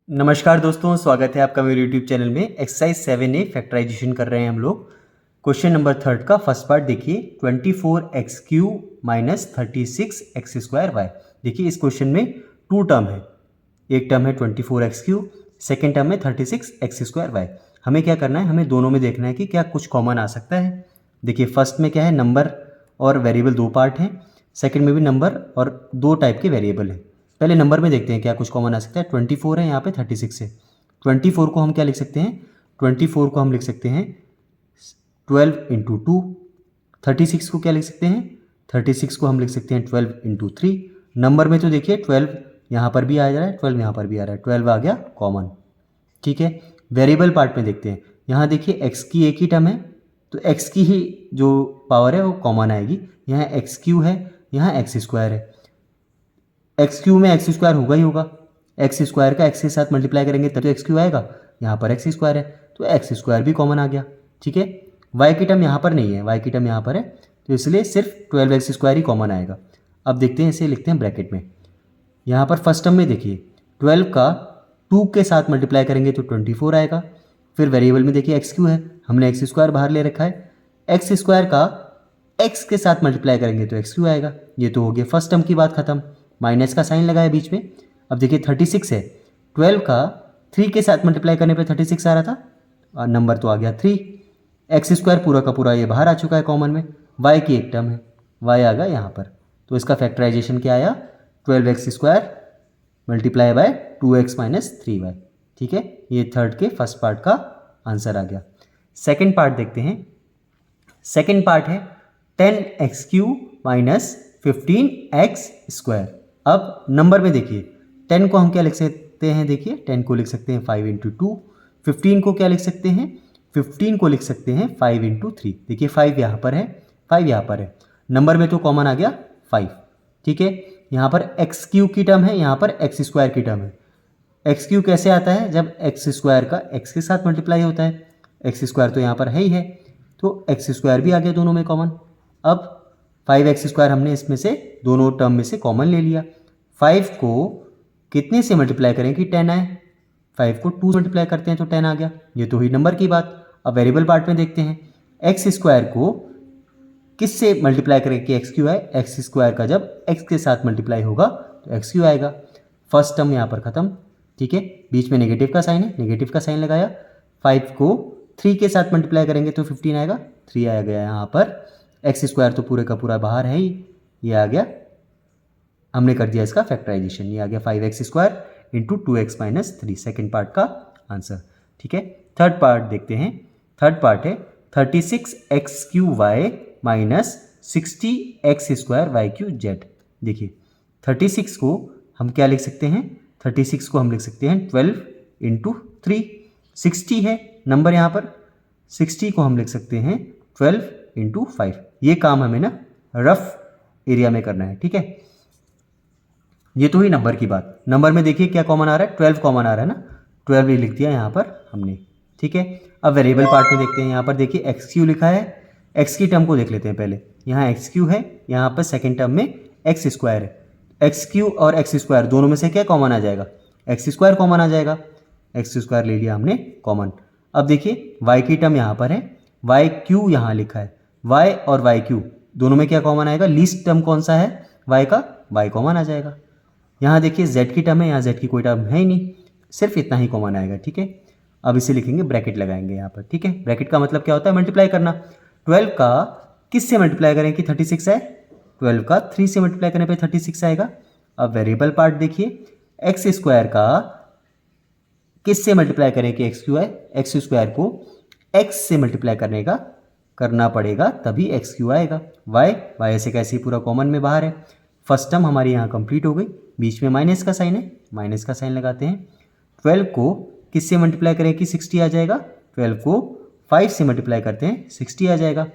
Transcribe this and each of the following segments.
नमस्कार दोस्तों, स्वागत है आपका मेरे यूट्यूब चैनल में। एक्सरसाइज 7A फैक्टराइजेशन कर रहे हैं हम लोग। क्वेश्चन नंबर 3 का फर्स्ट पार्ट देखिए, 24x³ माइनस 36x²y। देखिए इस क्वेश्चन में टू टर्म है, एक टर्म है 24x³, सेकेंड टर्म है 36x²y। हमें क्या करना है, हमें दोनों में देखना है कि क्या कुछ कॉमन आ सकता है। देखिए फर्स्ट में क्या है, नंबर और वेरिएबल दो पार्ट हैं, सेकेंड में भी नंबर और दो टाइप के वेरिएबल हैं। पहले नंबर में देखते हैं क्या कुछ कॉमन आ सकता है। 24 है, यहाँ पे 36 है। 24 को हम क्या लिख सकते हैं, 24 को हम लिख सकते हैं 12 इंटू 2। 36 को क्या लिख सकते हैं, 36 को हम लिख सकते हैं 12 इंटू 3। नंबर में तो देखिए 12 यहाँ पर भी आ जा रहा है, 12 यहाँ पर भी आ रहा है, 12 आ गया कॉमन। ठीक है, वेरिएबल पार्ट में देखते हैं। यहाँ देखिए x की एक ही टर्म है, तो x की ही जो पावर है वो कॉमन आएगी। यहाँ x³ है, यहाँ x² है। x³ में x² होगा ही होगा, x² का x के साथ मल्टीप्लाई करेंगे तब तो x³ आएगा। यहाँ पर x² है तो x² भी कॉमन आ गया। ठीक है, y की टर्म यहाँ पर नहीं है, y की टर्म यहाँ पर है, तो इसलिए सिर्फ 12x² ही कॉमन आएगा। अब देखते हैं, इसे लिखते हैं ब्रैकेट में। यहाँ पर फर्स्ट टर्म में देखिए 12 का 2 के साथ मल्टीप्लाई करेंगे तो 24 आएगा। फिर वेरिएबल में देखिए x³ है, हमने x² बाहर ले रखा है, x² का x के साथ मल्टीप्लाई करेंगे तो x³ आएगा। ये तो हो गया फर्स्ट टर्म की बात खत्म, माइनस का साइन लगाया बीच में। अब देखिए 36 है, 12 का 3 के साथ मल्टीप्लाई करने पे 36 आ रहा था और नंबर तो आ गया 3। x² पूरा का पूरा ये बाहर आ चुका है कॉमन में, y की एक टर्म है, y आ गया यहाँ पर। तो इसका फैक्टराइजेशन क्या आया, 12x² multiply by 2x minus 3y। ठीक है, ये थर्ड के फर्स्ट पार्ट का आंसर आ गया। सेकेंड पार्ट देखते हैं। सेकेंड पार्ट है 10x³ माइनस 15x²। अब नंबर में देखिए 10 को हम क्या लिख सकते हैं, देखिए 10 को लिख सकते हैं 5 इंटू 2। 15 को क्या लिख सकते हैं, 15 को लिख सकते हैं 5 इंटू 3। देखिए 5 यहाँ पर है, 5 यहाँ पर है, नंबर में तो कॉमन आ गया 5। ठीक है, यहाँ पर x³ की टर्म है, यहाँ पर x² की टर्म है। x³ कैसे आता है, जब x² का x के साथ मल्टीप्लाई होता है, x² तो यहाँ पर है ही है, तो x² भी आ गया दोनों में कॉमन। अब 5x² हमने इसमें से दोनों टर्म में से कॉमन ले लिया। 5 को कितने से मल्टीप्लाई करें कि 10 आए, 5 को 2 से मल्टीप्लाई करते हैं तो 10 आ गया। ये तो हुई नंबर की बात। अब वेरिएबल पार्ट में देखते हैं, x² को किस से मल्टीप्लाई करें कि x³ आए, x² का जब x के साथ मल्टीप्लाई होगा तो x³ आएगा। फर्स्ट टर्म यहाँ पर खत्म। ठीक है, बीच में नेगेटिव का साइन है, नेगेटिव का साइन लगाया। 5 को 3 के साथ मल्टीप्लाई करेंगे तो 15 आएगा, 3 आ गया यहाँ पर। x² तो पूरे का पूरा बाहर है ही, ये आ गया, हमने कर दिया इसका फैक्टराइजेशन, ये आ गया 5x² into 2x minus 3, second part का आंसर। ठीक है, थर्ड पार्ट देखते हैं। थर्ड पार्ट है 36x³ माइनस 60x²y3z। देखिए 36 को हम क्या लिख सकते हैं, 36 को हम लिख सकते हैं 12 इंटू 3। 60 है नंबर यहाँ पर, 60 को हम लिख सकते हैं 12 इंटू 5। ये काम हमें ना रफ एरिया में करना है। ठीक है, ये तो ही नंबर की बात। नंबर में देखिए क्या कॉमन आ रहा है, 12 कॉमन आ रहा है ना, 12 ही लिख दिया यहाँ पर हमने। ठीक है, अब वेरिएबल पार्ट में देखते हैं। यहाँ पर देखिए x³ लिखा है, x की टर्म को देख लेते हैं पहले। यहाँ x³ है, यहाँ पर सेकेंड टर्म में x² है। x³ और x² दोनों में से क्या कॉमन आ जाएगा, x² कॉमन आ जाएगा, x² ले लिया हमने कॉमन। अब देखिए y की टर्म यहाँ पर है, y³ यहाँ लिखा है, y और y³ दोनों में क्या कॉमन आएगा, लीस्ट टर्म कौन सा है y का, y कॉमन आ जाएगा। यहाँ देखिए z की टर्म है, यहाँ z की कोई टर्म है ही नहीं, सिर्फ इतना ही कॉमन आएगा। ठीक है, अब इसे लिखेंगे, ब्रैकेट लगाएंगे यहाँ पर। ठीक है, ब्रैकेट का मतलब क्या होता है, मल्टीप्लाई करना। 12 का किस से मल्टीप्लाई करें कि 36 आए, 12 का 3 से मल्टीप्लाई करने पे 36 आएगा। अब वेरिएबल पार्ट देखिए, x² का किस से मल्टीप्लाई करें कि x³ आए, x² को x से मल्टीप्लाई करना पड़ेगा तभी x³ आएगा। y ऐसे कैसे पूरा कॉमन में बाहर है। फर्स्ट टर्म हमारी यहाँ कंप्लीट हो गई, बीच में माइनस का साइन है, माइनस का साइन लगाते हैं। 12 को किस से मल्टीप्लाई करें कि 60 आ जाएगा, 12 को 5 से मल्टीप्लाई करते हैं 60 आ जाएगा।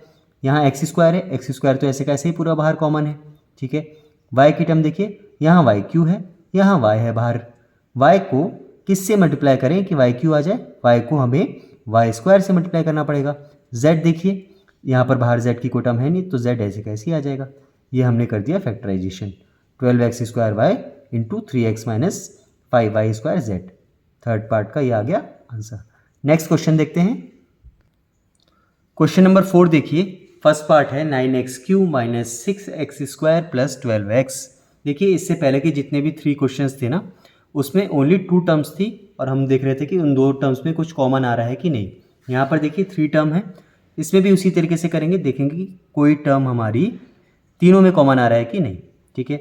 यहाँ x² है, x² तो ऐसे कैसे ही पूरा बाहर कॉमन है। ठीक है, y की टर्म देखिए, यहाँ y³ है, यहाँ y है बाहर। y को किस से मल्टीप्लाई करें कि y³ आ जाए, y को हमें y² से मल्टीप्लाई करना पड़ेगा। z देखिए, यहाँ पर बाहर z की कोई टर्म है नहीं, तो z ऐसे कैसे ही आ जाएगा। ये हमने कर दिया factorisation, 12x² y into 3x minus 5y² z। Third part का ये आ गया आंसर। नेक्स्ट क्वेश्चन देखते हैं। क्वेश्चन नंबर 4 देखिए, फर्स्ट पार्ट है 9x³ minus 6x² plus 12x। देखिए इससे पहले के जितने भी 3 क्वेश्चंस थे ना, उसमें ओनली 2 टर्म्स थी और हम देख रहे थे कि उन 2 टर्म्स में कुछ कॉमन आ रहा है कि नहीं। यहाँ पर देखिए 3 टर्म है, इसमें भी उसी तरीके से करेंगे, देखेंगे कि कोई टर्म हमारी तीनों में कॉमन आ रहा है कि नहीं। ठीक है,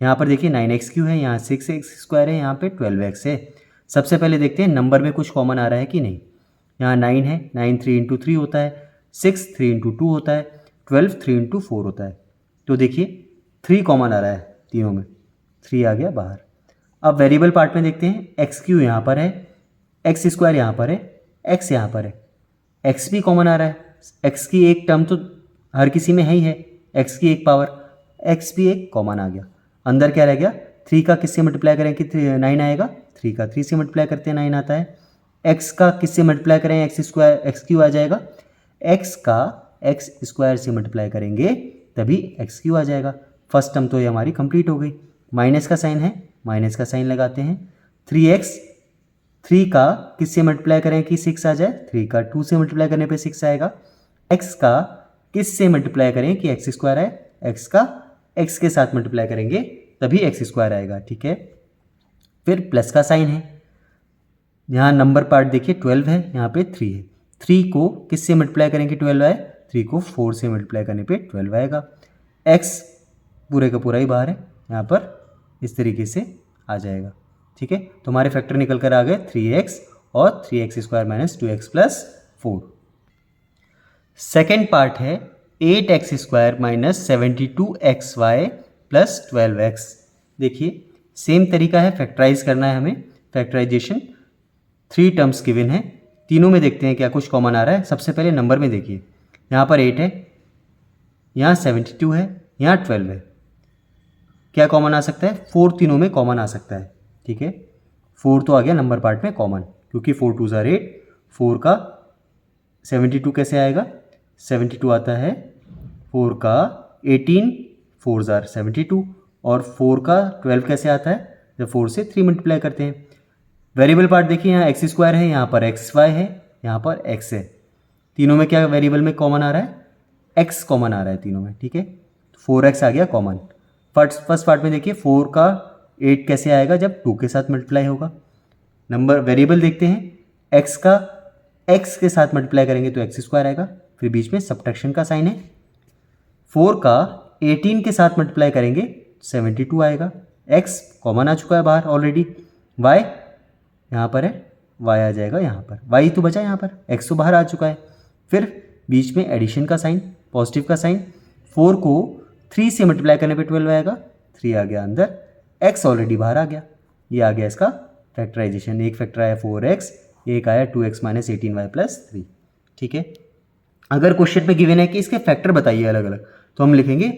यहाँ पर देखिए 9x³ है, यहाँ 6x² है, यहाँ पे 12x है। सबसे पहले देखते हैं नंबर में कुछ कॉमन आ रहा है कि नहीं। यहाँ 9 है, 9 3 इंटू 3 होता है, 6 3 इंटू 2 होता है, 12 3 इंटू 4 होता है। तो देखिए 3 कॉमन आ रहा है तीनों में, 3 आ गया बाहर। अब वेरिएबल पार्ट में देखते हैं, x³ यहाँ पर है, x² यहाँ पर है, x यहाँ पर है, x भी कॉमन आ रहा है। x की एक टर्म तो हर किसी में है ही है, x की एक पावर, x भी एक कॉमन आ गया। अंदर क्या रह गया, 3 का किससे मल्टीप्लाई करें कि 9 आएगा, 3 का 3 से मल्टीप्लाई करते हैं 9 आता है। x का किससे मल्टीप्लाई करें, x³ आ जाएगा, x का x² से मल्टीप्लाई करेंगे तभी x³ आ जाएगा। फर्स्ट टर्म तो ये हमारी कंप्लीट हो गई। माइनस का साइन है, माइनस का साइन लगाते हैं। 3x, 3 का किससे मल्टीप्लाई करें कि 6 आ जाए, 3 का 2 से मल्टीप्लाई करने पे 6 आएगा। x का किससे मल्टीप्लाई करें कि x² आए, x का x के साथ मल्टीप्लाई करेंगे तभी x² आएगा। ठीक है, फिर प्लस का साइन है। यहाँ नंबर पार्ट देखिए 12 है, यहाँ पे 3 है। 3 को किससे मल्टीप्लाई करेंगे 12 आए, 3 को 4 से मल्टीप्लाई करने पे 12 आएगा। x पूरे का पूरा ही बाहर है, यहाँ पर इस तरीके से आ जाएगा। ठीक है, तो हमारे फैक्टर निकल कर आ गए 3x और 3x² minus 2x plus 4। Second part है 8x² minus 72xy plus 12x। देखिए सेम तरीका है, फैक्टराइज करना है हमें। फैक्टराइजेशन 3 टर्म्स गिवन है, तीनों में देखते हैं क्या कुछ कॉमन आ रहा है। सबसे पहले नंबर में देखिए, यहाँ पर 8 है, यहाँ 72 है, यहाँ 12 है। क्या कॉमन आ सकता है, 4 तीनों में कॉमन आ सकता है। ठीक है, 4 तो आ गया नंबर पार्ट में कॉमन, क्योंकि 4 2 8, 4 का 72 कैसे आएगा, 72 आता है, 4 का 18, 4 72, और 4 का 12 कैसे आता है, जब 4 से 3 मल्टीप्लाई करते हैं। वेरिएबल पार्ट देखिए, यहाँ x² है, यहाँ पर xy है, यहाँ पर x है। तीनों में क्या वेरिएबल में कॉमन आ रहा है, x कॉमन आ रहा है तीनों में। ठीक है, 4x आ गया कॉमन। फर्स्ट पार्ट में देखिए 4 का 8 कैसे आएगा, जब 2 के साथ मल्टीप्लाई होगा। नंबर वेरिएबल देखते हैं, x का x के साथ मल्टीप्लाई करेंगे तो x² आएगा, फिर बीच में सब्ट्रैक्शन का साइन है। 4 का 18 के साथ मल्टीप्लाई करेंगे 72 आएगा, x कॉमन आ चुका है बाहर ऑलरेडी। y यहाँ पर है, y आ जाएगा यहाँ पर, y तो बचा यहाँ पर, x तो बाहर आ चुका है। फिर बीच में एडिशन का साइन, पॉजिटिव का साइन। 4 को 3 से मल्टीप्लाई करने पे 12 आएगा, 3 आ गया अंदर, x ऑलरेडी बाहर आ गया। ये आ गया इसका फैक्टराइजेशन। एक फैक्टर आया 4x, एक आया 2x माइनस 18y प्लस 3। ठीक है, अगर क्वेश्चन में गिवन है कि इसके फैक्टर बताइए अलग अलग, तो हम लिखेंगे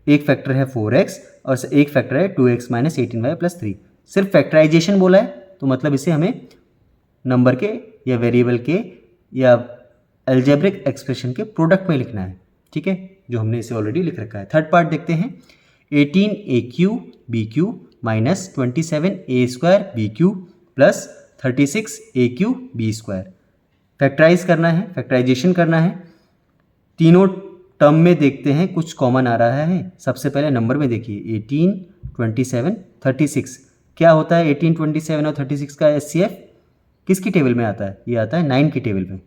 एक फैक्टर है 4x और एक फैक्टर है 2x माइनस 18y प्लस 3। सिर्फ फैक्टराइजेशन बोला है तो मतलब इसे हमें नंबर के या वेरिएबल के या अलजेब्रिक एक्सप्रेशन के प्रोडक्ट में लिखना है। ठीक है, जो हमने इसे ऑलरेडी लिख रखा है। थर्ड पार्ट देखते हैं, 18a³ b³ minus 27a² b³ plus 36a³ b²। Factorise करना है, फैक्टराइजेशन करना है। तीनों टर्म में देखते हैं कुछ कॉमन आ रहा है। सबसे पहले नंबर में देखिए, 18 27 36 क्या होता है, 18 27 और 36 का HCF किसकी टेबल में आता है, ये आता है 9 की टेबल में।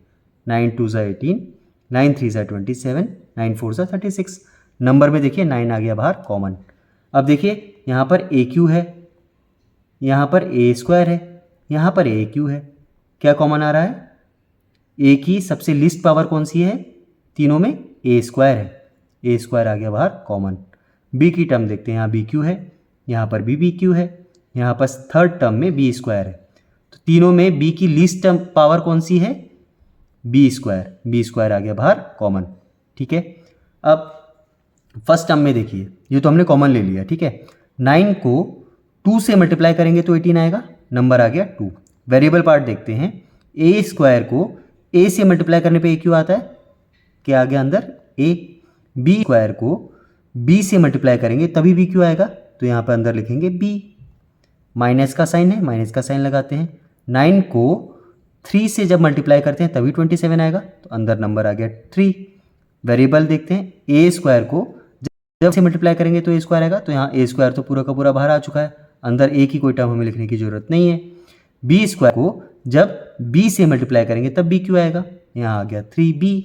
9 2 18, 9 3 27, 9 4 36। नंबर में देखिए 9 आ गया बाहर कॉमन। अब देखिए यहाँ पर AQ है, यहाँ पर A² है, यहाँ पर AQ है। क्या कॉमन आ रहा है, A की सबसे लीस्ट पावर कौन सी है, तीनों में A² है, A² आ गया बाहर कॉमन। B की टर्म देखते हैं, यहाँ BQ है, यहाँ पर भी BQ है, यहाँ पर थर्ड टर्म में B² है। तो तीनों में B की लीस्ट टर्म पावर कौन सी है, B² आ गया बाहर कॉमन। ठीक है, अब फर्स्ट टर्म में देखिए, ये तो हमने कॉमन ले लिया। ठीक है, 9 को 2 से मल्टीप्लाई करेंगे तो 18 आएगा, नंबर आ गया 2। वेरिएबल पार्ट देखते हैं, A² को A से मल्टीप्लाई करने पे AQ आता है, क्या आ गया अंदर A। B² को B से मल्टीप्लाई करेंगे तभी BQ आएगा, तो यहाँ पर अंदर लिखेंगे B। माइनस का साइन है, माइनस का साइन लगाते हैं। 9 को 3 से जब मल्टीप्लाई करते हैं तभी 27 आएगा, तो अंदर नंबर आ गया 3। वेरिएबल देखते हैं, ए स्क्वायर को जब से मल्टीप्लाई करेंगे तो ए स्क्वायर आएगा, तो यहाँ ए स्क्वायर तो पूरा का पूरा बाहर आ चुका है, अंदर ए की कोई टर्म हमें लिखने की जरूरत नहीं है। बी स्क्वायर को जब बी से मल्टीप्लाई करेंगे तब बी क्यों आएगा, यहाँ आ गया 3b,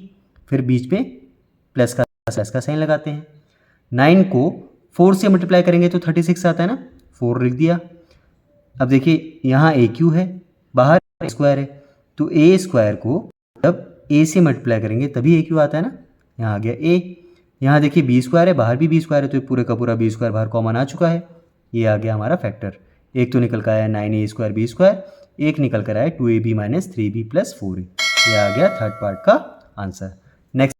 फिर बीच में प्लस का साइन लगाते हैं। 9 को 4 से मल्टीप्लाई करेंगे तो 36 आता है ना, 4 लिख दिया। अब देखिए यहाँ ए क्यू है, बाहर ए स्क्वायर है, तो ए स्क्वायर को जब ए से मल्टीप्लाई करेंगे तभी ए क्यू आता है ना, यहाँ आ गया ए। यहाँ देखिए बी स्क्वायर है, बाहर भी बी स्क्वायर है, तो पूरे का पूरा बी स्क्वायर बाहर कॉमन आ चुका है, ये आ गया हमारा फैक्टर। एक तो निकल कर आया 9a स्क्वायर बी स्क्वायर, एक निकल कर आया 2ab minus 3b plus 4a, ये आ गया थर्ड पार्ट का आंसर। नेक्स्ट